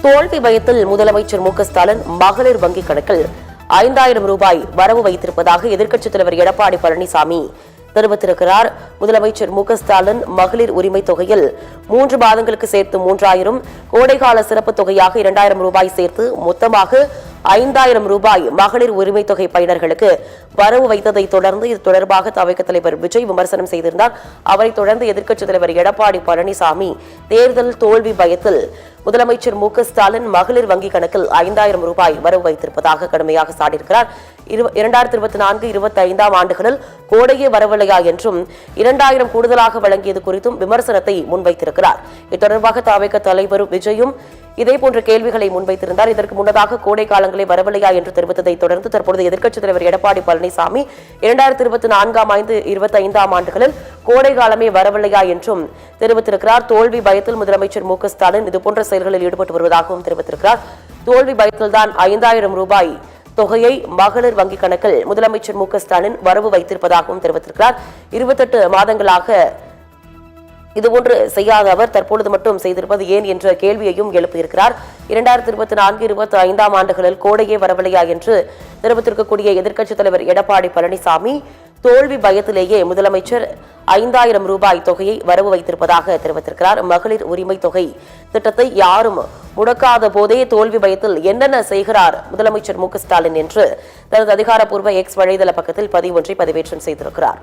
தோல்வி பயத்தில் முதலமைச்சர் மு.க.ஸ்டாலின் மகளிர் வங்கிக் கணக்கில் 5000 ரூபாய் வரவு வைத்திருப்பதாக எதிர்க்கட்சித் தலைவர் எடப்பாடி பழனிசாமி தெரிவித்திருக்கிறார். முதலமைச்சர் மு.க.ஸ்டாலின் மகளிர் உரிமை தொகையில் 3 மாதங்களுக்கு சேர்த்து 3000, கோடைகால சிறப்பு தொகையாக 2000 ரூபாய் சேர்த்து மொத்தமாக 5000 ரூபாய் மகளிர் உரிமை தொகை பயனர்களுக்கு வரவு வைத்ததை தொடர்ந்து இது தொடர்பாக தவிக தலைவர் விஜய் விமர்சனம் செய்திருந்தார். அவரை தொடர்ந்து எதிர்க்கட்சித் தலைவர் எடப்பாடி பழனிசாமி தேர்தல் தோல்வி பயத்தில் முதலமைச்சர் மு.க.ஸ்டாலின் மகளிர் வங்கிக் கணக்கில் 5000 ரூபாய் வரவு வைத்திருப்பதாக கடுமையாக சாடியிருக்கிறார். 2024-25 ஆண்டுகளில் கோடையே வரவில்லையா என்றும் 2000 கூடுதலாக வழங்கியது குறித்தும் விமர்சனத்தை முன்வைத்திருக்கிறார். இது தொடர்பாக தவிக தலைவர் விஜயும் இதேபோன்ற கேள்விகளை முன்வைத்திருந்தார். இதற்கு முன்னதாக கோடை காலங்களே வரவில்லையா என்று தெரிவித்ததை தொடர்ந்து தற்பொழுது எதிர்க்கட்சித் தலைவர் எடப்பாடி பழனிசாமி 2024-25 ஆண்டுகளில் கோடை காலமே வரவில்லையா என்றும் தெரிவித்திருக்கிறார். தோல்வி பயத்தில் முதலமைச்சர் மு.க.ஸ்டாலின் இதுபோன்ற செயல்களில் ஈடுபட்டு வருவதாகவும் தெரிவித்திருக்கிறார். தோல்வி பயத்தில்தான் 5000 ரூபாய் தொகையை மகளிர் வங்கிக் கணக்கில் முதலமைச்சர் மு.க.ஸ்டாலின் வரவு வைத்திருப்பதாகவும் தெரிவித்திருக்கிறார். 28 மாதங்களாக இதுபோன்று செய்யாத அவர் தற்பொழுது மட்டும் செய்திருப்பது ஏன் என்ற கேள்வியையும் எழுப்பியிருக்கிறார். 2024-25 ஆண்டுகளில் கோடையே வரவில்லையா என்று தெரிவித்திருக்கக்கூடிய எதிர்க்கட்சித் தலைவர் எடப்பாடி பழனிசாமி தோல்வி பயத்திலேயே முதலமைச்சர் 5000 ரூபாய் தொகையை வரவு வைத்திருப்பதாக தெரிவித்திருக்கிறார். மகளிர் உரிமை தொகை திட்டத்தை யாரும் முடக்காத போதே தோல்வி பயத்தில் என்னென்ன செய்கிறார் முதலமைச்சர் மு.க.ஸ்டாலின் என்று தனது அதிகாரப்பூர்வ எக்ஸ் வலைதள பக்கத்தில் பதிவொன்றை பதிவேற்றம் செய்திருக்கிறார்.